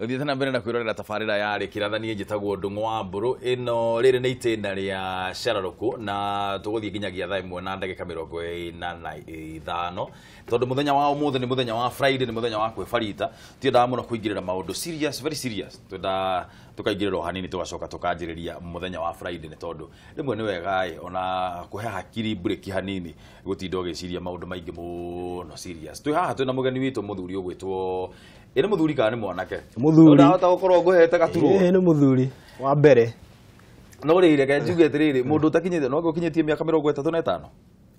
Uthiete na mbere na kwirorera tabarira ya Kirathanie njitagwo Ndung'u wa Mburu ino riri ni itenda ria Shararuku na tuguthie nginyagia thaa 1 na ndagika 45 tondu muthenya wa umuthi ni muthenya wa Friday ni muthenya wa kwifarita tiendaga muno kuingirira maundu serious very serious twenda tukaingirira hanini tugacoka tukanjiriria muthenya wa Friday ni tondu rimwe ni wega ona kuhe hakiri break hanini gutinda ugiciria maundu maingi muno serious twi haha twina mugeni witu muthuri ugwitwo ene muthuri kana ni mwanake muthuri ndahota gukorwo nguhete gaturo ni muthuri wa mbere no rire ke njuge atiriri mundu utakinyite no gukinyitie miaka 35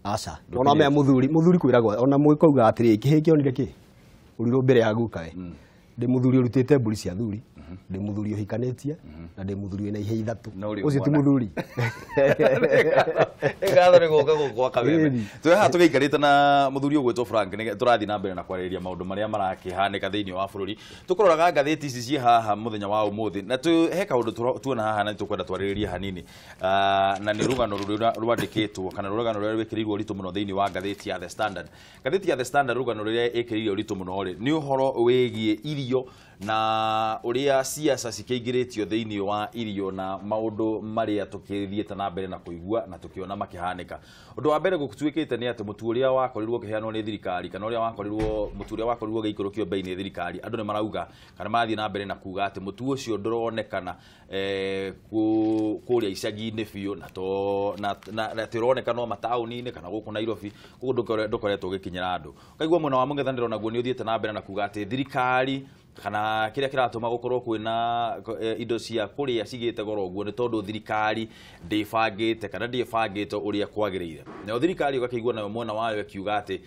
aca ona me muthuri kwiragwo ona mwikauga atiriri kihiki onire ki uriro mbere ya guka we ndi muthuri urutite mburi cia thuri ndi muthuri uhikanetie na ndi muthuri wina ihe ithatu ucio ti muthuri egatho ni goka gukwa kabebe twe ha tugiikarite na muthuri ugwitwo Frank ni turathi na mbere na kwariria maundu maria marakihanika thiini wa bururi tukuroraga ngatheti ici cie haha muthenya wa umuthi na he kaundu tuona haha na tukwenda twaririria hanini na ni rugano rwandikitwo kana rugano ruria rwekirirwo ritu muno thiini wa ngatheti ya The Standard ngatheti ya The Standard rugano ruria ikiririo ritu muno ri ni uhoro wigie irio na uria siasa cikeingiritio thiini wa irio na maundu maria tukithiete na mbere na kuigua na tukiona makihanika undu wa mbere gutwikite ni ati mutu uria wakorirwo kiheanwo ni thirikari kana uria wakorirwo mutu uria wakorirwo giikurukio bei ni thirikari andu ni marauga kana mathie na mbere na kuga ati mutu ucio nduronekana kuria icagi-ini biu na tironeka no matauni-ini kana guku Nairobi kugu ndukoretwo gikinyira andu kaigua mwena wa mung'ethaniro naguo ni uthiete na mbere na kuga ati thirikari kana kiria kiratuma gukorwo kwina indo cia kuria cigite goro guo ni tondu thirikari ndibangite kana ndibangite uria kwagirire na thirikari ugakiigua nayo mwena wayo akiuga ati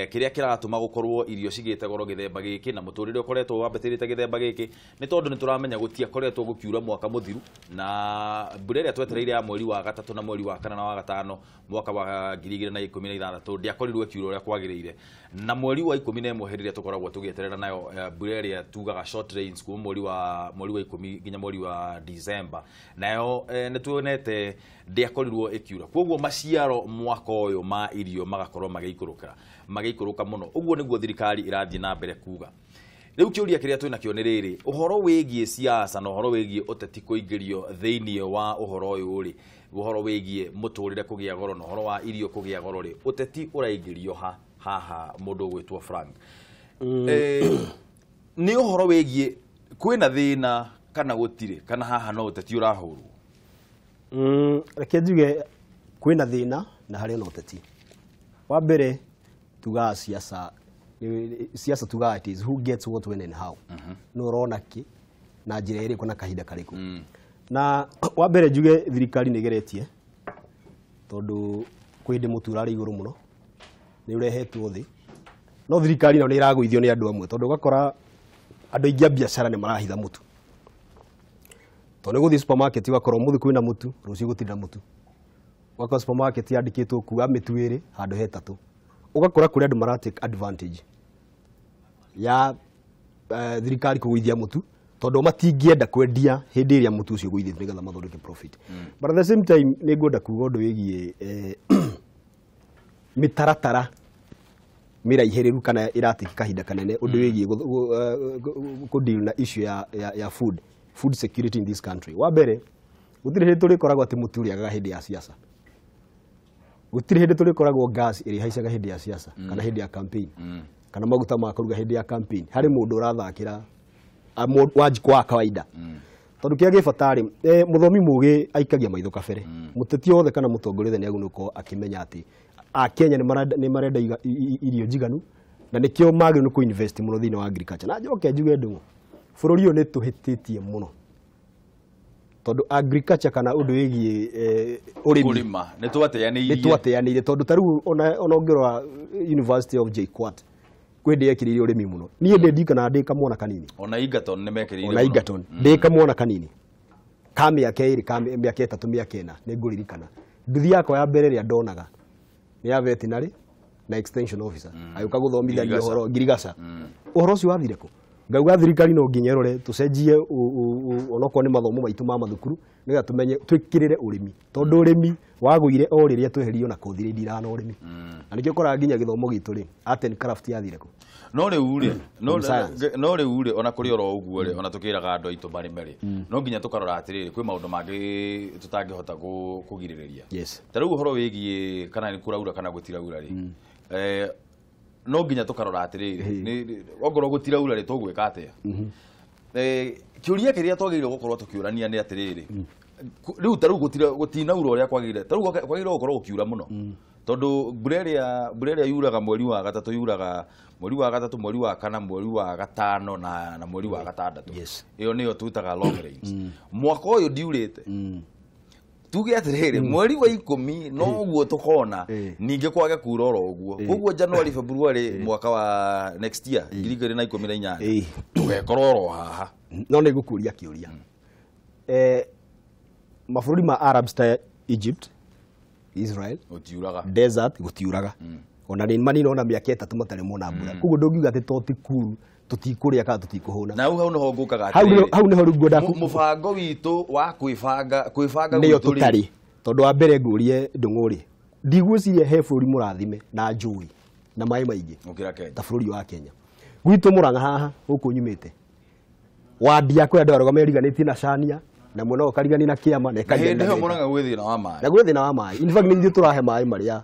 kiria kiratuma gukorwo irio cigite goro githemba giki na muturire ukoretwo wambatirite githemba giki ni tondu ni turamenya gutia koretwo gukiura mwaka muthiru na mbura iria twetereire ya mweri wa gatatu na mweri wa kana na wa gatano mwaka wa 2016 ndiakorirwo kiura uria kwagirire na mweri wa 11 heriria tukoragwo tugieterera nayo mbura iria tugaga short rains kuma mweri wa 10 nginya mweri wa December nayo ni tuonete ndiakorirwo ikiura koguo maciaro mwaka uyu ma irio magakorwo magiikuruka muno uguo niguo thirikari irathie na mbere kuga riu kiuria kiria twina kio ni riri uhoro wigie siasa na uhoro wigie uteti kuingirio thiini wa uhoro uyu ri uhoro wigie muturire kugia goro na uhoro wa irio kugia goro ri uteti uraingirio haha mundu gwitwo Frank ni uhoro wigie kwina thina kana gutire kana haha no uteti urahurwo reke njuge kwina thina na hari no uteti wa mbere tuga siasa tuga it is who gets what when and how no urona ki na njira iri kuna kahinda kariku na wa mbere njuge thirikari nigeretie tondu kwinde muturari iguru muno ni urehetwo thi no thirikari no ni iraguithio ni andu amwe tondu gakora andu ingi biashara ni marahitha mutu tondu guthi supermarket gakora muthi kwina mutu rucio gutira mutu waka supermarket yandikitwo kuga mitu iri handu hetatu ugakora kuri andu mara take advantage ya thirikari kuguithia mutu tondu matingienda kwendia hindi iria mutu ucio guithio nigetha mathondeke profit but at the same time ni ngwenda kuga undu wigie mitaratara miraihereru kana iratiki kahinda kanene undu wigie ku deal na issue ya food security in this country wa mbere gutire hindi turi koragwo ati mutu uriagaga hindi ya siasa gutire hindi turi koragwo gas iri haicaga hindi ya siasa kana hindi ya campaign kana maguta ma kuruga hindi ya campaign hari mundu urathakira wajiko wa kawaida tondu kia gibatari muthomi mugi aikagia maitho kabere muteti othe kana mutongoria ni agunuko akimenya ati a Kenya ni marenda irio jiganu na nikio magire ku invest muno thini wa agriculture na njoke njuge ndu bururi uyu ni tuhititie muno tondu agriculture kana undu wigie urima ni twateyanire tondu taru ona ngirwa University of JKUAT kwende yakiririe urimi muno nie ndika na ndika muona kanini ona Egerton ni mekiririe ona Egerton ndika muona kanini kami yake iri kami miaka 3 miaka 4 ni nguririkana nduthi yakwa ya mbere ria ndonaga ni ya veterinary na extension officer ayuka guthomithania uhoro ngirigaca uhoro ucio wathire ku ngauga thirikari no nginya rore tucenjie onoko ni mathomo maitu ma mathukuru niga tumenye twikirire urimi tondu urimi waguire o riria tweherio na kothi ri ndirana urimi na nikio kora nginya githomo gitu ri art and craft yathire ku no riu ri ona kuri oro uguo ri ona tukiraga andu aitu bari meri no nginya tukarora atiriri kwi maundu mangi tutangihota kugiririria ta riu horo wigie kana ni kuraura kana gutiraura ri no nginya tukarora atiriri ongoro gutiraura ri tugwika atia kiuria kiria twagirire gukorwo tukiurania ni atiriri riu ta riu gutinaura uria kwagire ta riu kwagire gukorwo gukiura muno tondu mbura yuraga mweri wa gatatu yuraga mweri wa gatatu mweri wa kana mweri wa gatano na mweri wa gatandatu iyo niyo twitaga long rains mwaka uyu ndiurite tuge atiriri mweri wa 10 no guo tukona ninge kwage kura oro uguo koguo January February mwaka wa next year 2018 tugekorwo oro haha no ni gukuria kiuria mabũrũri ma Arabs ta Egypt Israel gutiuraga desert gutiuraga ona ni manini ona miaka 3 matare mona mbura koguo ndongiuga ati totikuru tutikuria kana tutikuhuna na hau no ngukaga hau niho rugunda mubango witu wa kwibanga niyo tutari tondu wa mbere ngurie ndunguri ndigwiciria he bũrũri mũrathime na njui na mai maingi ukira Kenya ta bũrũri wa Kenya gwitu Murang'a haha guku nyumite wandia kwa andu arũgamĩrĩganitie na Chania na muno ukarigani na kiama na hende ho Murang'a gwi thina wa mai na gwi thina wa mai in fact ni ithu turahe mai maria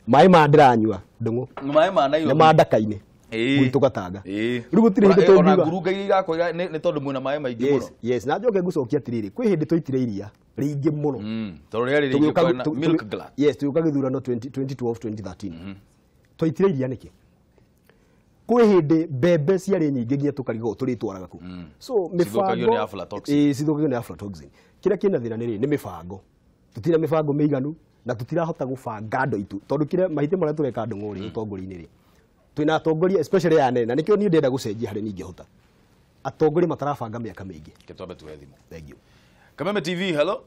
mai ma ndiranyua ndungu mai ma na iyo ma ndaka-ini gwitu Gatanga riu gutire hindi tungiuga ona ngurunga iria igakwa ni tondu mwina mai maingi muno yes na njoke ngucokia atiriri kwi hindi twaitire iria ringi muno tondu ria ringi kwa milk glut yes tuka githurano 2012 2013 twaitire iria niki kwi hindi mbembe ciari nyingi nginya tukarigo turitwaraga ku so mibango cithukagio ni aflatoxin kiria kina thina ni mibango tutira mibango meiganu na tutirahota gubanga andu itu tondu kiria mahite maria tureka ndunguri utongoria-ini ri twina atongoria especially ya nena nikio ni ndenda gucenjia hari ningihota atongoria matarabanga miaka mingi kitwambe tuwe thimu thank you Kameme TV hello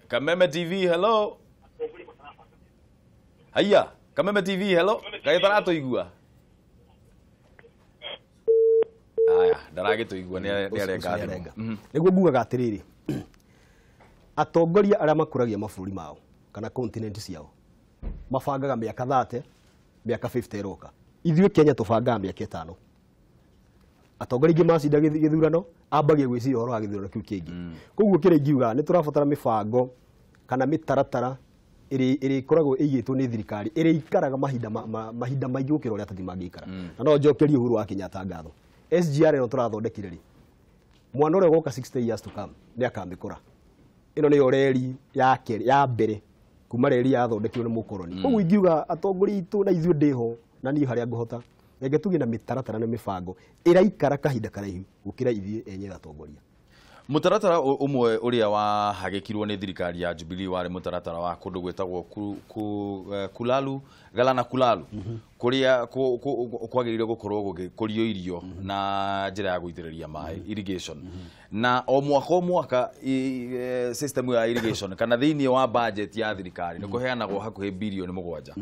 Kameme TV hello haya Kameme TV hello kaitara tuigua aya darage tuigua ni arenga niguo ngugaga atiriri atongoria aria makuragia mabũrũri mao kana continent ciao mabangaga miaka 30 miaka 50 roka ithuĩ Kenya tubangaga miaka 5 atongoria ingi macinda githurano ambagia gwiciria horo wa githurano kiu kingi koguo kire ngiuga ni turabatara mibango kana mitaratara iri koragwo igitwo ni thirikari iri ikaraga mahinda maingi gukira uria tathi mangikara na no njokerie Uhuru wa Kenyatta ngatho SGR no turathondekire ri mwana uria goka 60 years to come ni akamikora ino ni oreri ya mbere kuma reri yathondekirwo ni mukoroni koguo ingiuga atongoria itu na ithuĩ ndiho na niĩ haria nguhota reke tugie na mitaratara na mibango iraikara kahinda karaihu gukira ithuĩ enye atongoria mutaratara umwe uria wahagikirwo ni thirikari ya Jubilee wari mutaratara wa kundu gwetagwo kulalu galana kulalu kuria kwagirire gukorwo gukikurio irio na njira ya guitiriria mai irrigation na o mwaka system ya irrigation kana thiini wa budget ya thirikari ni kuheanagwo hakuhi bilioni 7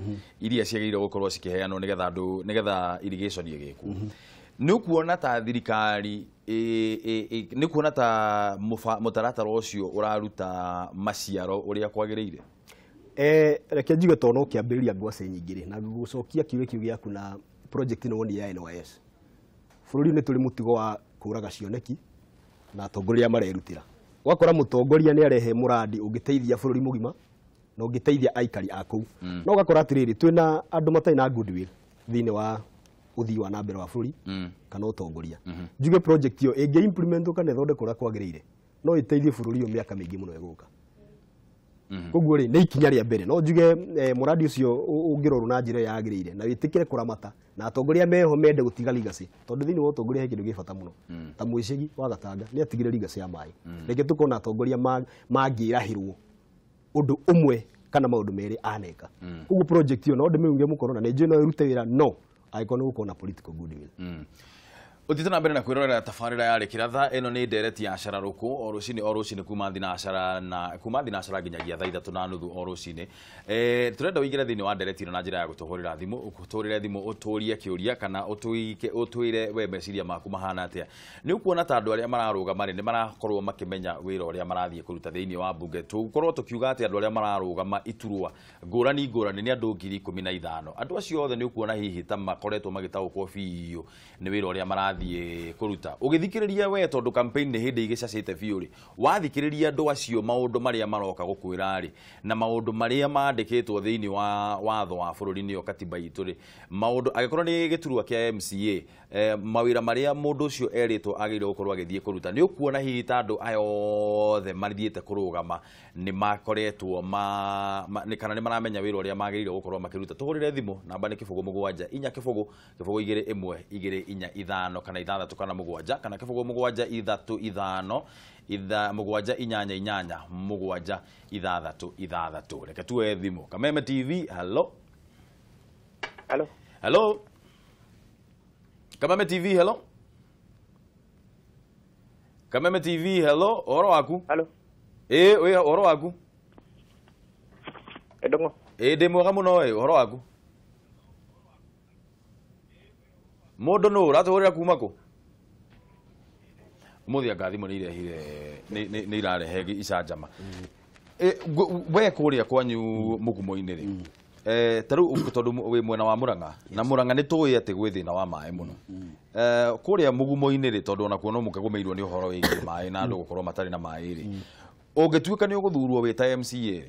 iria ciagirire gukorwo cikiheanwo nigetha irrigation igikwo ni kuona ta thirikari ni kuona ta mutaratara ucio uraruta maciaro uria kwagiriire reke njuge to no kiambiriria ngwase nyingire na gucokia kiuria kiu giaku na project no ni ya NYS bururi ni tuli mutigo wa kuraga cioneki na atongoria marerutira wakora mutongoria ni arehe muradi ungiteithia bururi mugima na ungiteithia aikari aku no gakora atiriri twina andu matai na goodwill thini wa uthii wa nambere wa bururi kana utongoria njuge project yo inge implement kana ithonde kura kwagiriire no iteithie bururi yo miaka mingi muno eguka koguo ri ni ikinya ria mbere no njuge muradi ucio ungiroru na njira yagiriire na witikire kuramata na atongoria meho mende gutiga legacy tondu thini wa utongoria he kindu gifata muno ta mwicigi wa Gatanga ni atigire legacy ya mai reke tukona atongoria mangirahirwo undu umwe kana maundu meri aneka koguo project yo no ndimiunge mukorona ni njino irute wira no aikonu gukona political goodwill Utitana mbere na kwirorera tafarira ya kiratha eno ni ndereti ya Cararuku orucini kuma thinacara nginyagia thaa 3:30 orucini turenda wigire thini wa ndereti na njira ya gutohorira thimu ukutorire thimu uturie kiuria kana utwire we meciria maku mahana atia ni ukuona ta andu aria mararuga mari ni marakorwo makimenya wira uria marathie kuruta thiini wa bunge tukorwo tukiuga ati andu aria mararugama iturwa ngurani ni andu 15,000 andu acio othe ni ukuona hihi ta makoretwo magitaukwo biu ni wira uria marathie kuruta ugithikiriria we tondu campaign ni hindi igicacite biuri wathikiriria andu acio maundu maria maroka gukwira ri na maundu maria mandikitwo thiini wa watho wa bururi ni katiba itu ri maundu agikorwo ni giturwa kia MCA mawira maria mundu ucio eritwo agire gukorwo agithie kuruta ni ukuona hihi ta andu ayothe marithiete kurugama ni makoretwo kana ni maramenya wira uria magirire gukorwo makiruta tuhurire thimu namba ni 07 inya 2 2 1 2 4 5 kana 6 kana 7 kana 7 3 5 inyanya inyanya 7 6 reke tuwe thimu Kameme TV. Hello Kameme TV. Hello Kameme TV. Hello oro waku. We oro waku Edongo ndimwega muno oro waku mundu no uratuhurira kuma ku muthia ngathimo ni irehire ni irarehe icanjama we kuria kwanyu mugumo-ini ri taru tondu wi mwena wa Murang'a na Murang'a ni tuwi ati gwi thina wa mai muno kuria mugumo-ini ri tondu ona kuona mukagumeirwo ni uhoro wigi mai na andu gukorwo matari na mai ri ungituika ni uguthurwo wi ta MCA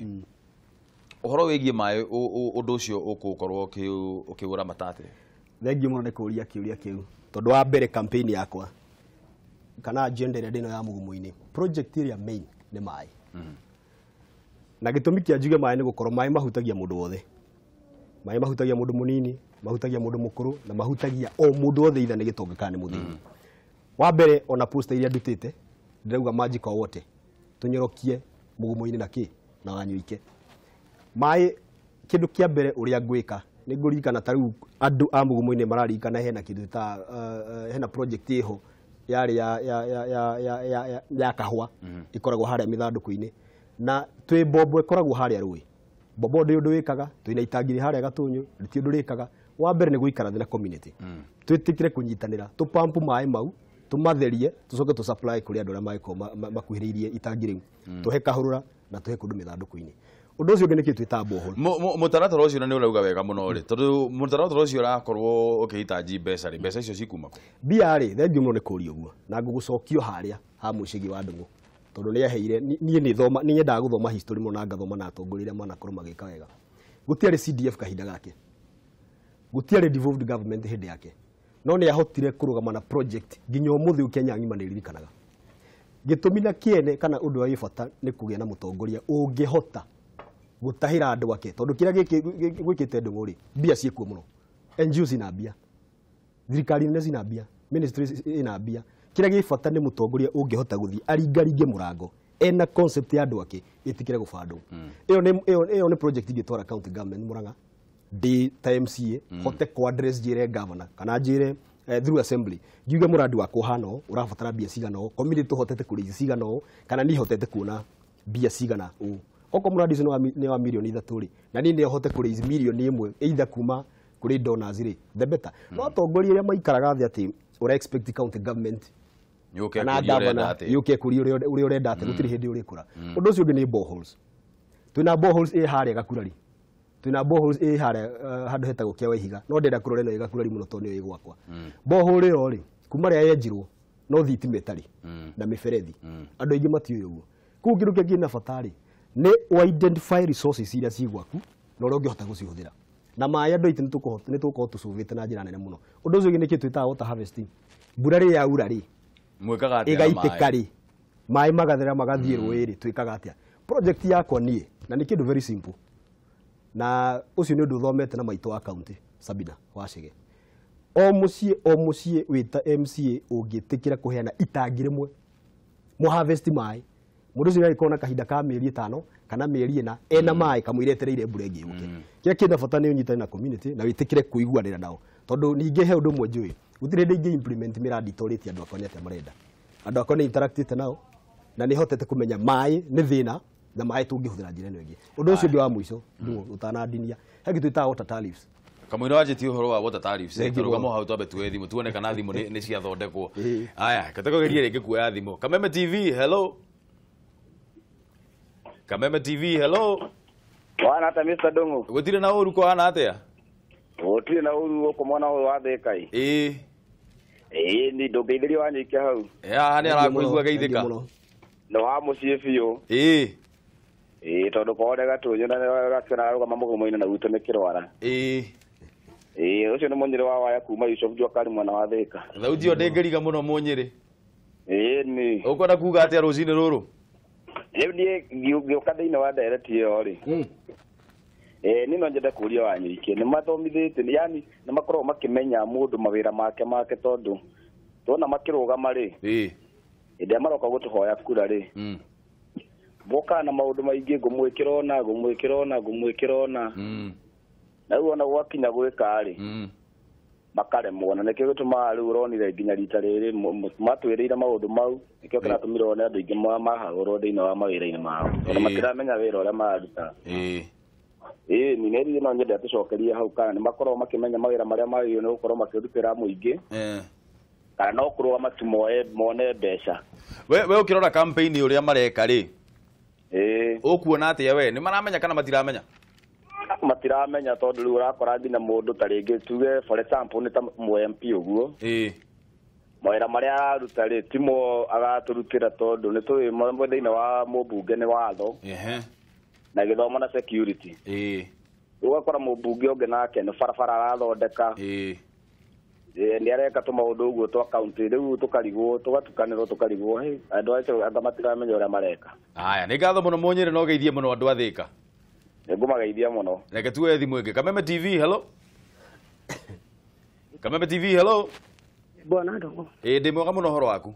uhoro wigi mai undu ucio ukukorwo ukiura matate. Thengi muno ni kuria kiuria kiu tondu wa mbere campaign yakwa kana agenda ria ndino ya mugumo-ini project area main ni mai na gitumi kia njuge mai ni gukorwo mai mahutagia mundu wothe mai mahutagia mundu munini mahutagia mundu mukuru na mahutagia o mundu wothe itha ni gitonga kana ni muthini wa mbere ona poster iria ndutite ndirauga magic wote tunyorokie mugumo-ini na ki na wanyuike mai kindu kia mbere uria ngwika ni ngurikana taru andu a mugumo-ini mararikana hena kindu ta hena project iho yari ya kahua ikoragwo haria mithanduku-ini na twi bombo ikoragwo haria rui bombo ndi undu wikaga twina itangiri haria gatunyu riti undu rikaga wa mbere ni guikara thina community twitikire kunyitanira tu pump mai mau tumatherie tucoke tu supply kuri andu aria maiko makuhiriirie itangiri tuhe kahurura na tuhe kundu mithanduku-ini undu ucio ngi twita borehole mutaratara ucio ni urauga wega muno ri tondu mutaratara ucio urakorwo ukihitaji mbeca ri mbeca icio cikuma ku bia ri thengi muno ni kuria uguo na ngugucokio haria ha mucigi wa ndungu tondu ni aheire nie ni thoma ni nyendaga guthoma history muno na ngathoma na atongoria mana korwo magika wega gutiari CDF kahinda gake gutiari devolved government hindi yake no ni ahotire kurugama na project nginya umuthi Kenya ngima ni ririkanaga gitumi na kiene kana undu wa ifata ni kugia na mutongoria ungihota gutahira andu ake tondu kira gwikite ndungu ri bia ciekuo muno NGOs ina bia thirikari nene cina bia ministries ina bia kira gifata ni mutongoria ungihota guthii aringaringe murango ena concept ya andu ake itikire gubandwo iyo ni project ingitwara county government Murang'a di ta MCA hote ko address jire governor kana jire through assembly njuge muradi wa kuhano urabatara bia cigano community tuhotete kurithi cigano kana ni hotete kuona bia cigana oko muradi ni wa milioni 3 ri na ni hote kurithi milioni 1 either kuma kuri donors ri the better no tongoria ria maikaraga thi ati ura expect county government yuke kuri uri urenda ati gutiri hindi urikura undu ucio ni boreholes twina boreholes haria gakurari twina boreholes haria handu hetagwo kia Waihiga no ndenda kurore no igakurari muno tondu ni gwakwa borehole yo ri kuma ria yenjirwo no thitima itari na miferethi andu aingi matiuyo uguo ku kindu kingi na fatari ni identify resources iria cigwaku no ro ngihota gucihuthira na mai andu aitu ni tuko tucuvite na njira nene muno undu ucio ni kitu itaga water harvesting mbura ri ya ura ri mwikaga atia igaitika ri mai magathera magathie rwiri twikaga atia project yakwa nie na ni kindu very simple na ucio ni undu thomete na maito wa county Sabina Wachege o mucie wita MCA ungitikira kuheana itangi rimwe mu harvest mai mundu ucio agĩkorwo na kahinda ka mĩeri 5 kana mĩeri 4 ena maĩ kamũira etereire mbura ĩngĩ yũke kĩrĩa kĩna bata nĩ ũnyitane na community na wĩtĩkĩre kũiguanĩra nao tondũ ningĩ he ũndũ ũmwe njũĩ gũtirĩ hĩndĩ ingĩ implement mĩrandi itorĩtie andũ akwa nĩ atĩa marenda andũ akwa nĩ interactĩte nao na nĩ hotete kũmenya maĩ nĩ thĩna na maĩ tũngĩhũthĩra njĩra ĩno ĩngĩ ũndũ ũcio ũngĩ wa mũico ũtanandinia he kĩndũ twĩtaga water tariffs Kamũira wanjĩtie ũhoro wa water tariffs tũrũgamo hau twambe tuoe thimũ tuone kana thimũ nĩ ciathondekwo aya kategogerie rĩngĩ kuoya thimũ Kameme TV hello Kameme TV hello Wana ata Mr. Dongo gũtirĩ na ũru kũhana atĩa gũtirĩ na ũru ũkũ mwana ũyũ wa Thĩka ni ndũngeithĩrio wanyikia hau nĩ arakũigua geithĩka no wa mũciĩ biũ tondũ korega tũnyo na gakĩra rũgama mũgomo-inĩ na gwitũ nĩ kĩrwara ũcio nĩ mũnyĩrĩ wa waya kuma Yusuf Jokari mwana wa Thĩka thauti ĩyo ndĩngĩriga mũno mũnyĩrĩ ni ũkwenda kuga atĩa rũcinĩ rũrũ rĩu niĩ ngĩũka thĩinĩ wa ndereti ĩyo rĩ niĩ no nyende kũria Wanyiriki nĩ mathomithĩtie yani nĩ makoragwo makĩmenya mũndũ mawĩra make tondũ tuona makĩrũgama rĩ hĩndĩ ĩrĩa maroka gũtũhoya kura rĩ boka na maũndũ maingĩ ngũmwĩkĩra ona na rĩu ona gwakinya gwĩka rĩ makaremwo na nĩkĩo gĩtũmaga rĩu ũronire nginya rita rĩrĩ matwĩrĩire maũndũ mau nĩkĩo kĩratũmire one andũ aingĩ mahagũrwo thĩinĩ wa mawĩra-inĩ mao tondũ matiramenya wĩra ũrĩa mararuta nĩ nĩrĩ no nyende tũcokerie hau kana nĩ makoragwo makĩmenya mawĩra marĩa magĩrĩirwo nĩ gũkorwo makĩrutĩra mũingĩ kana no kũrũgama tu mone mbeca we ũkĩrora campaign ũrĩa mareka rĩ ũkuona atĩa we nĩ maramenya kana matiramenya tondũ rĩu ũrakora nginya mũndũ ta rĩngĩ tuge for example nĩ ta MP ũguo mawĩra marĩa araruta rĩ timo agatũrutĩra tondũ nĩ tũĩ thĩinĩ wa mũmbunge nĩ watho na gĩthomo na security ũgakora mũmbunge ũngĩ nake nĩ barabara arathondeka nĩ areka tũmaũndũ ũguo twa kaunti rĩu tũkarigwo tũgatukanĩrwo tũkarigwo andũ acio anga matiramenya ũrĩa mareka aya nĩ ngatho mũno mũnyĩrĩ no geithie mũno andũ a Thĩka nĩngũmageithia mũno reke tuoe thimũ ĩngĩ Kameme TV hello Kameme TV hello Bwana Ndongo ndĩ mwega mũno ũhoro waku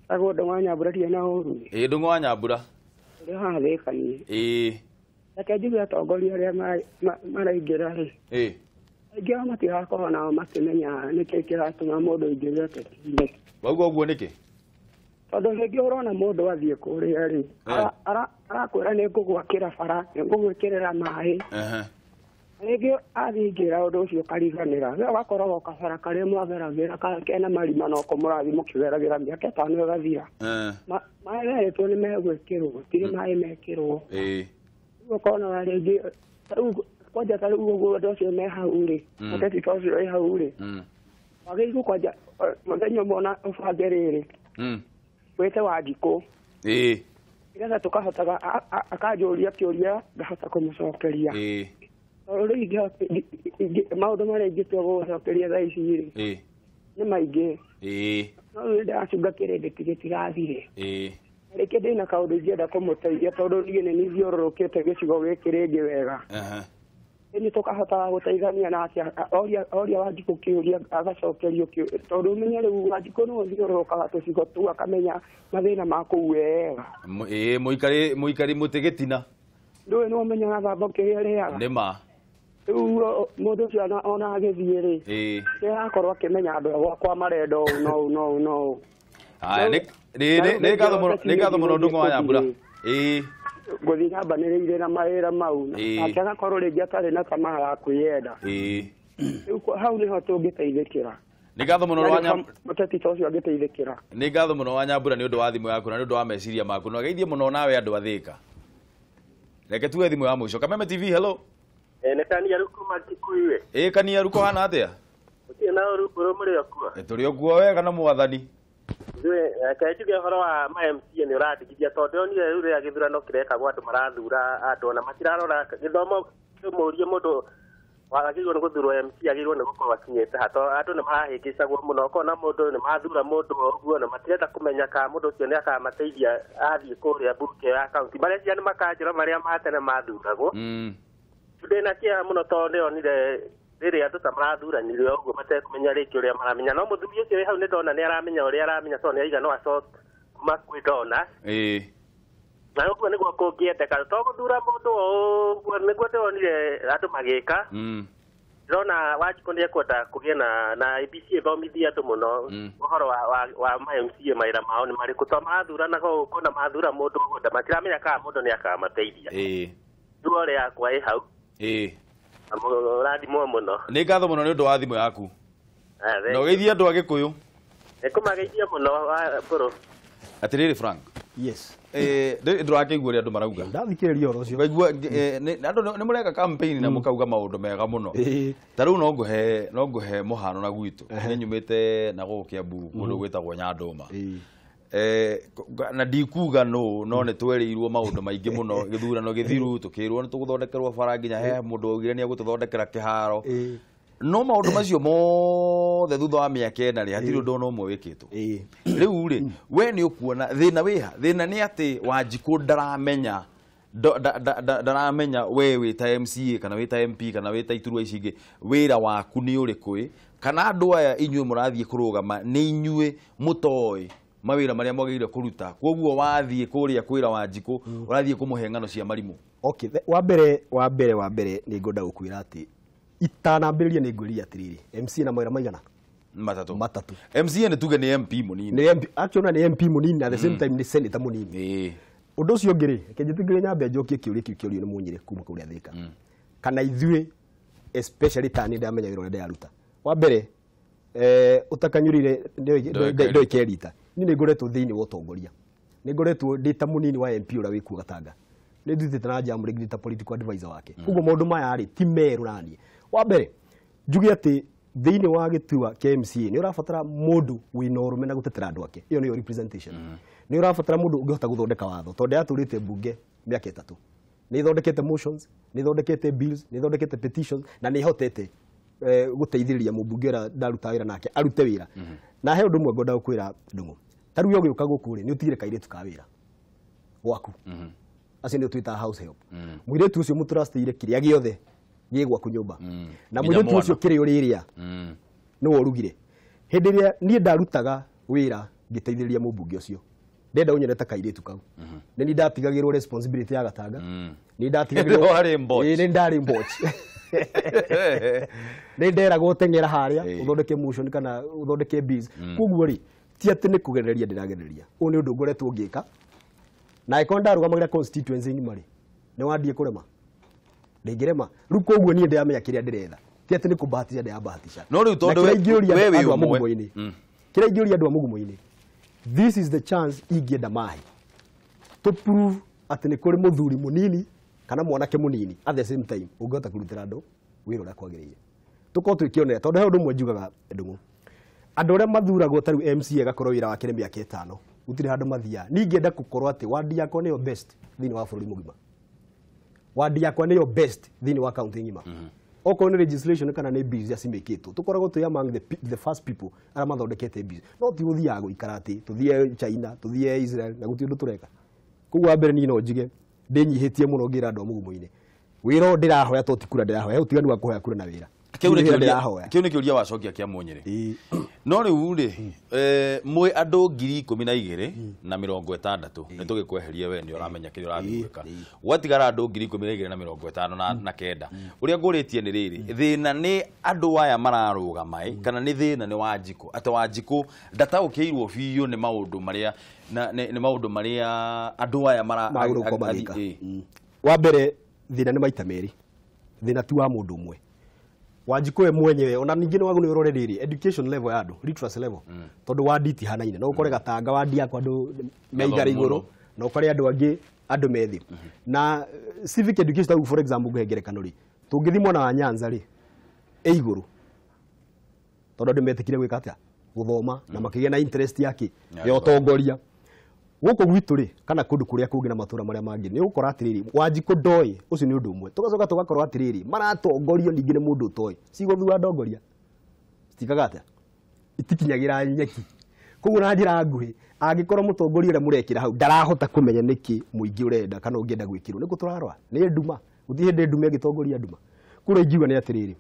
Agwo Ndongo wa Nyambura ndiye na ũru Ndongo wa Nyambura ũrĩa haha Thĩka niĩ reke njuge atongoria arĩa maraingĩra rĩ aingĩ ao matigakorwo nao makĩmenya nĩkĩ kĩratũma mũndũ aingĩre ũteti-inĩ wauga ũguo nĩkĩ tondũ rĩngĩ ũrona mũndũ athiĩ kũrĩa rĩ arakwĩra nĩ ngũgwakĩra bara nĩ ngũgwĩkĩrĩra maĩ rĩngĩ athingĩra ũndũ ũcio ũkariganĩra we ũgakorwo kabara karĩa mwageragĩra kena marima no ko mũrathi mũkĩgeragĩra mĩaka 5 ĩgathira maĩ merĩtwo nĩ megwĩkĩrwo tirĩ maĩ mekĩrwo ũkona rĩngĩ rĩu kwanja ta rĩu ũguo ũndũ ũcio me hau rĩ mũteti ta ũcio wĩ hau rĩ wagĩrĩirwo kwanja mũthenya ũmwe ona ũbange rĩrĩ wĩte Wanjikũ nĩgetha tũkahotaga akanjũria kĩũria ngahota kũmũcokeria rĩu maũndũ marĩa ingĩtua gũgũcokeria thaa ici rĩ nĩ maingĩ no rĩu ndĩracunga kĩrĩndĩ gĩtigathire rĩngĩ ndĩna kaũndũ ingĩenda kũmũteithia tondũ niĩ nĩ nithiũrũrũkĩte gĩcigo gĩkĩ rĩngĩ wega nĩ tũkahotaga gũteithania nake oria Wanjikũ kĩũria agacokerio tondũ ũmenye rĩu Wanjikũ no ũthiũrũrũkaga tũcigo tũu akamenya mathĩna ma kũu wega mũikari mũtĩ gĩtina ndũĩ nĩ ũmenyaga thamba kĩrĩa rĩaga nĩma rĩu mũndũ ũcio ona agĩthiĩ rĩ nĩ arakorwo akĩmenya andũ gwakwa marenda ũũ no nĩ ngatho mũno Ndongo wa Nyambura gũthiĩ nyambanĩrĩire na mawĩra mau nake agakorwo rĩngĩ atarĩ na tamaa ya kwĩyenda rĩu hau nĩho tũngĩteithĩkĩra nĩ ngatho mũno mũteti ta ũcio angĩteithĩkĩra nĩ ngatho mũno wa Nyambura nĩ ũndũ wa thimũ yaku na nĩ ũndũ wa meciria maku no geithie mũno nawe andũ a Thĩka reke tuwe thimũ ya mũico Kameme TV hello nĩ Kaniaru kuma Kikuyu Kaniaru kũhana atĩa ũtirĩ na ũru mũrĩ okuo tũrĩ okuo wega na mwathani kaĩ tuge ũhoro wa MCA nĩ ũrandigithia tondũ onire rĩu rĩrĩa gĩthurano kĩrekagwo andũ marathura andũ ona matirarora gĩthomo kĩmũrie mũndũ wagĩrĩirwo nĩ gũthurwo MCA agĩrĩirwo nĩ gũkorwo akinyĩte hato andũ nĩ marahĩngĩcagwo mũno okona mũndũ nĩ mathura mũndũ ũguo na matirenda kũmenya kana mũndũ ũcio nĩ akamateithia athiĩ kũrĩa mbunge ya kaunti marĩa nĩ makanjĩra marĩa matene mathuragwo ndĩna kĩeha mũno tondũ nĩonire rĩrĩa andũ ta marathuranire ũguo matekũmenya rĩngĩ ũrĩa maramenya no mũthuri ũcio wĩ hau nĩ ndona nĩ aramenya ũrĩa aramenya tondũ nĩ aiga no acoke kuma kwĩ ndona na uguo niguo kungiendeka to guthura mundu uguo niguo ndonire andu magika ndona Wanjikũ nĩ ekwenda kũgĩa na IBC ĩthomithie andũ mũno ũhoro wa MCA mawĩra mao nĩ marĩkũ to mathuranaga ũguo na mathura mũndũ mũgũnda matiramenya kana mũndũ nĩ akamateithia ruo yakwa ĩ hau ũrathimwo mũno nĩ ngatho mũno nĩ ũndũ wa thimũ yaku na ũgeithie andũ a Gĩkũyũ nĩkũmageithia mũno bũrũ atĩrĩrĩ Frank yes ndũrakĩigua ũrĩa andũ marauga ndathikĩrĩria ũhoro ũcio waigua andũ nĩ mũreka campaign na mũkauga maũndũ mega mũno ta rĩu no ngũhe mũhano na gwitũ nĩ nyumĩte na gũkũ Kĩambu mũndũ gwĩtagwo Nyandũma na ndikuga no nĩ twerĩirwo maũndũ maingĩ mũno gĩthurano gĩthiru tũkĩrwo nĩ tũgũthondekerwo bara nginya he mũndũ augire nĩ egũtũthondekera kĩharo no maũndũ macio mothe thutha wa mĩaka 4 hatirĩ ũndũ ona ũmwe wĩkĩtwo rĩu rĩ we nĩ ũkuona thĩna wĩha thĩna nĩ atĩ Wanjikũ ndaramenya we wĩ ta MCA kana wĩ ta MP kana wĩ ta iturwa ici ingĩ wĩra waku nĩ ũrĩkũ kana andũ aya inyuĩ mũrathiĩ kũrũgama nĩ inyuĩ mũtoĩ mawĩra marĩa mwagĩrĩire kũruta koguo wathiĩ kũrĩa kwĩra Wanjikũ ũrathiĩ kũmũhe ng'ano cia marimũ okay wa mbere nĩ ngwenda gũkwĩra atĩ itanambĩrĩria nĩ ngwĩria atĩrĩrĩ MC na mawĩra maigana matatũ MCA nĩ tuge nĩ MP mũnini nĩ MP actually nĩ MP mũnini at the same time nĩ senator mũnini ũndũ ũcio ũngĩ rĩ kĩnjĩtĩkĩre nyambe njokie kĩũria kĩũrio nĩ Mũnyĩrĩ kuma kũrĩa Thika kana ithuĩ especially tani ndamenya wĩra ũrĩa ndĩraruta wa mbere utakanyurire ndio kerita nĩ ngoretwo thĩinĩ wa ũtongoria nĩ ngoretwo ndĩ ta mũnini wa MP ũrĩa wĩkuo Gatanga nĩ ndutĩte na Jamũ League ta political advisor wake koguo maũndũ maya rĩ ti meru nani wa mbere njuge atĩ thĩinĩ wa gĩtua kĩa MCA nĩ ũrabatara mũndũ wĩna ũrũme na gũtetera andũ ake iyo nĩyo representation nĩ ũrabatara mũndũ ũngĩhota gũthondeka watho tondũ yatũrĩte bunge mĩaka 3 nĩ ithondekete motions nĩ ithondekete bills nĩ ithondekete petitions na nĩ ihotete guteithĩrĩria mũmbunge ũrĩa ndaruta wĩra nake arute wĩra na he ũndũ ũmwe ngwenda gũkwĩra Ndung'u ta rĩu ũgĩũka gũkũ rĩ nĩ ũtigire kairĩtu ka wĩra gwaku acio nĩ twĩtaga house help mũirĩtu ũcio mũtũrastĩire kĩrĩa gĩothe gĩ gwaku nyũmba na mũirĩtu ũcio kĩrĩ ũrĩrĩa nĩwe ũrugire hĩndĩ ĩrĩa niĩ ndarutaga wĩra ngĩteithĩrĩria mũmbunge ũcio ndenda ũnyonete kairĩtu kau nĩ ni ndatigagĩrwo responsibility ya Gatanga nĩ ndatigagĩrwo nĩ ndarĩ mboch nĩ nderagwo teng'era harĩa uthondeke motion kana uthondeke bills koguo rĩ ti atĩ nĩ kũgereria ndĩragereria ũũ nĩ ũndũ ngoretwo ngĩka na ĩkorwo ndarũgamagĩra constituency ng'ima rĩ nĩ wandie kũrema ndĩngĩrema rĩu koguo niĩ ndĩramenya kĩrĩa ndĩretha ti atĩ nĩ kũbahatisha ndĩrabahatisha no rĩu tondũ we wĩ ũmwe kĩrĩa ingĩũria andũ a mũgumo-inĩ this is the chance ingĩenda mahe to prove atĩ nĩ kũrĩ mũthuri mũnini kana mwanake mũnini at the same time ũngĩhota kũrutĩra andũ wĩra ũrĩa kwagĩrĩire tũkorwo twĩkĩonera tondũ he ũndũ ũmwe njugaga Ndung'u andũ arĩa mathuragwo ta rĩu MCA agakorwo wĩra wake nĩ mĩaka 5 gũtirĩ handũ mathiaga ningĩenda gũkorwo atĩ wandi yakwa nĩyo best thĩinĩ wa bũrũri mũgima wandi yakwa nĩyo best thĩinĩ wa county ng'ima okorwo nĩ legislation kana nĩ bills ya cimĩkĩtwo tũkoragwo twĩ among the first people arĩa mathondekete bills no ti gũthiaga gũikara atĩ tũthiĩ China tũthiĩ Israel na gũtirĩ ũndũ tũreka koguo wa mbere niĩ no njige ndĩnyihĩtie mũno ngĩra andũ a mũgumo-inĩ wĩra ũyũ ndĩrahoya to ti kura ndĩrahoya ũtiganu wa kũhoya kura na wĩra kĩu nĩ kĩũria wacokia kĩa Mũnyĩrĩ no rĩu rĩ mwĩ andũ 12,000 na 60 nĩ tũgĩkweheria we nĩ ũramenya kĩrĩa ũrathiĩ gwĩka gwatigara andũ 12,059 ũrĩa ngũrĩtie nĩ rĩrĩ thĩna nĩ andũ aya mararũgama kana nĩ thĩna nĩ Wanjikũ atĩ Wanjikũ ndataũkĩirwo biũ nĩ maũndũ marĩa andũ aya wa mbere thĩna nĩ maita merĩ thĩna tu wa mũndũ ũmwe Wanjikũ we mwenyewe ona ningĩ nĩ wagũnĩ ũrore rĩrĩ education level ya andũ literacy level tondũ wandi ti hanaine no ũkore Gatanga wandi yakwa andũ meigara igũrũ na ũkore andũ angĩ andũ methi na civic education for example ngũhengerekano rĩ tũngĩthi mwana wa Nyanza rĩ igũrũ tondũ andũ metikire gwĩka atĩa gũthoma na makĩgĩa na interest yake ya ũtongoria gũkũ gwitũ rĩ kana kũndũ kũrĩa kũngĩ na matũra marĩa mangĩ nĩ ũgũkora atĩrĩrĩ Wanjikũ ndoĩ ũcio nĩ ũndũ ũmwe tũgacoka tũgakorwo atĩrĩrĩ maratongorio ningĩ nĩ mũndũ ũtoĩ cigũthura ndongoria citikaga atĩa itikinyagĩra nyeki koguo na njĩra nguhĩ angĩkorwo mũtongoria ũrĩa mũrekĩra hau ndarahota kũmenya nĩkĩ mũingĩ ũrenda kana ũngĩenda gwĩkĩrwo nĩ gũtũrarwa nĩ nduma gũtirĩ hĩndĩ nduma ĩngĩtongoria nduma kũrĩa ingiuga nĩ atĩrĩrĩ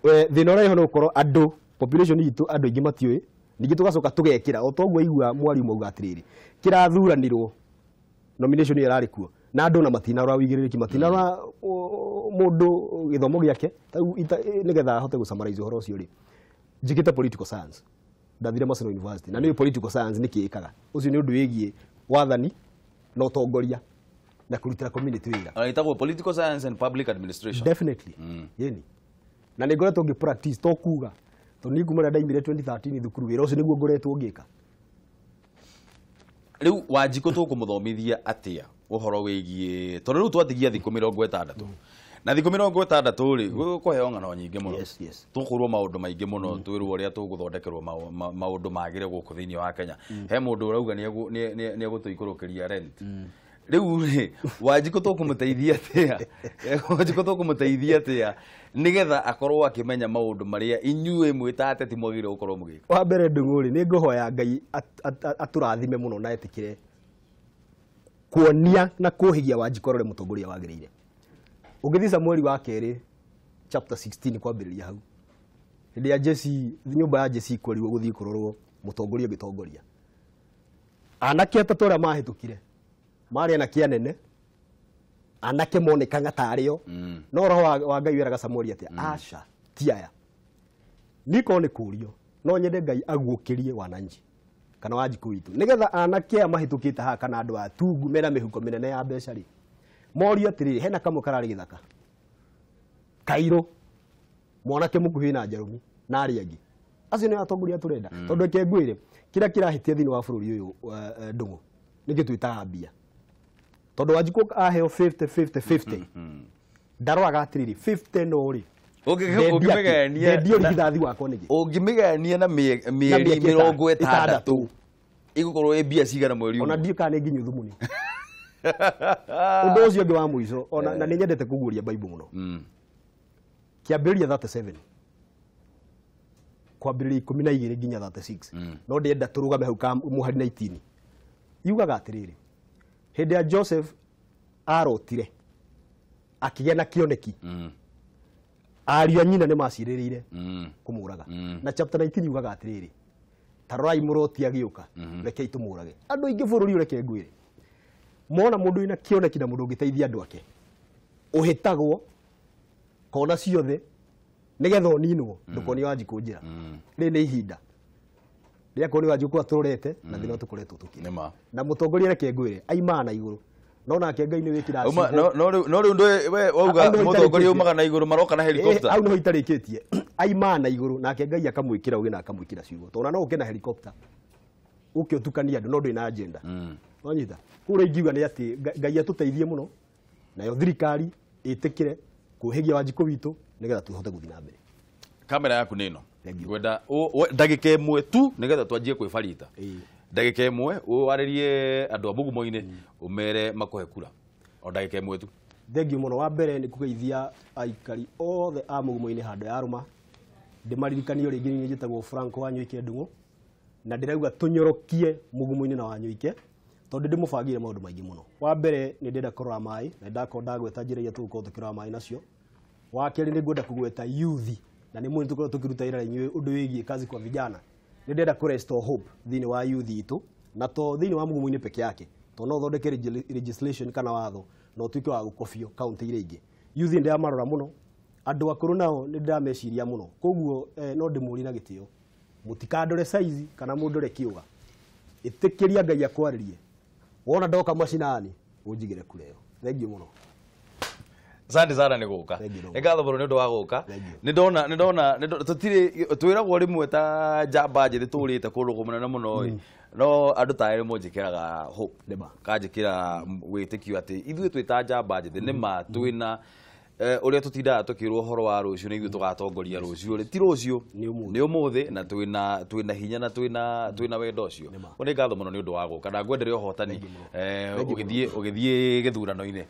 thĩna ũrĩa no ũkorwo andũ population itũ andũ aingĩ matiũĩ ningĩ tũgacoka tũgekĩra o toguo igua mwarimu auga atĩrĩrĩ kĩrathuranirwo nomination yarari kuo na andu na matina ra wigiriki matina ra mundu githomo giake nigetha ahote gusummarize horo ucio ri njikite political science ndathire Maseno University na ni political science nikiikaga ucio ni undu wigie wathani na utongoria na kurutira community wira anaitagwo political science and public administration definitely yeni na ni ngoretwo ngi practice to kuga to ni ngumara ndaimire 2013 thukuru wira ucio niguo ngoretwo ngika riu Wanjikũ tukumuthomithia atia uhoro wigie tondu riu twatigia thikũ 60 na thikũ 60 ri gukuheo ng'ano nyingĩ muno tukurwo maundu maingĩ muno twirwo uria tuguthondekerwo maundu magire guku thiini wa Kenya he mundu urauga ni egutuikurukiria rent riu Wanjikũ tukumuteithia atia Wanjikũ tukumuteithia atia nigetha akorwo akimenya maundu maria inyuĩ mwitate ti mwagire gukorwo mugika wa mbere ndung'uri ni nguhoya Ngai aturathime muno na etikire kuonia na kuhigia Wanjikũ rore mutongoria wagirire ugithisa mweri wa keri chapter 16 kwambiriria hau hindi ya Jesse nyumba ya Jesse kwariwo guthii kurorwo mutongoria gitongoria anake atatu aria mahitukire mari anake anene anake monekanga tario no roho wa Ngai weraga Samuel atia aca tiaya niko ni kurio no nyende Ngai agukirie wananchi kana Wanjikũ witu nigetha anake mahitukite ha kana andu atungu mena mihuko minene ya mbeca ri morio atiri hena kamwe karari githaka Kairo mwanake mukuhi na Njarumi na ari angi acio ni atongoria turenda tondu ke ngwire kira kirahitia thini wa bururi uyu ndungu ningi twitaga mbia tondu Wanjikũ aheo 50 ndarwaga atiriri 50 no ri ungimigania ndio rithathi wakwa niki ungimigania na mieri 60 igukorwo mbia cigana mweri ona ndio kana nginyu thumuni undu ucio ngi wa muico ona na ni nyendete kuguria Bible muno kiambĩrĩria 37 kwambĩrĩria 12 nginya 36 no ndenda turugame hau ka muhari 19 yugaga atiriri hindi ya Joseph arotire akigĩa na kioneki ariũ a nyina nĩ macirĩrĩire kumuraga na chapter 19 yugaga atiriri tarorai mũroti agĩũka rekei tumurage andũ aingĩ bũrũri ureke ngwĩre mona mundu ina kioneki na mundu ngiteithia andu ake uhitagwo kona ciothe nigetha oninwo ndukoni Wanjikũ njira ri ni ihinda ria koni Wanjikũ aturete na thina tukoretwo tukire na mutongoria reke ngwire aima na iguru no nake Ngai ni wikira no riu ndu we wauga mutongoria umaga na iguru maroka na helicopter au no itarikitie aima na iguru nake Ngai akamwikira ugi na akamwikira ciugo tona no ukena helicopter ukiotukania andu no ndu ina agenda wanyita kure ingiuga ni ati Ngai atuteithie muno nayo thirikari itikire kuhigia Wanjikũ witu nigetha tuhote guthii na mbere kamera yaku nino ngwenda ndagika imwe tu nigetha twanjie kwibarita ndagika imwe waririe andu a Mugumo-ini umere makuhe kura o ndagika imwe tu thengiũ muno wa mbere ni kugeithia aikari othe a Mugumo-ini handu ya Ruma ndimaririkanio ringi ni njitagwo Franco Wanyuike Ndung'u na ndirauga tunyorokie Mugumo-ini na Wanyuike tondu ndimubangire maundu maingi muno wa mbere ni ndenda kurora mai na ndakonda gweta njira iria tugukorwo tukirora mai nacio wa keri ni ngwenda kugweta youth na ni mwini tukorwo tukiruta ira inywe undu wigie kazi kwa vijana ni ndenda ku restore hope thini wa youth itu na to thini wa Mugumo-ini peke yake to no thondeke legislation kana watho no tuike wa gukobio county ire ingi youth ndia marora muno andu akuru nao ni ndameciria muno koguo no ndimuri na gitio mutikandore size kana mundore kiuga itikiria Ngai akwaririe wona ndoka macinani unjigire kureo thengiũ muno Asante sana ni guka ngatho bro ni ndu wa guka ni ndona tutire twiragwo rimwe ta njamba njithi turite kundu kumunene muno no andu ta eri munjikiraga hope kanjikira witikio ati ithuĩ twita njamba njithi ni ma twina uria tutindaga tukirwo horo wa rucio ni ithuĩ tugatongoria rucio ri ti rucio ni umuthi na twina hinya na twina wendo ucio ni ngatho muno ni ndu wa guka na ngwendere uhotani ugithie githurano-ini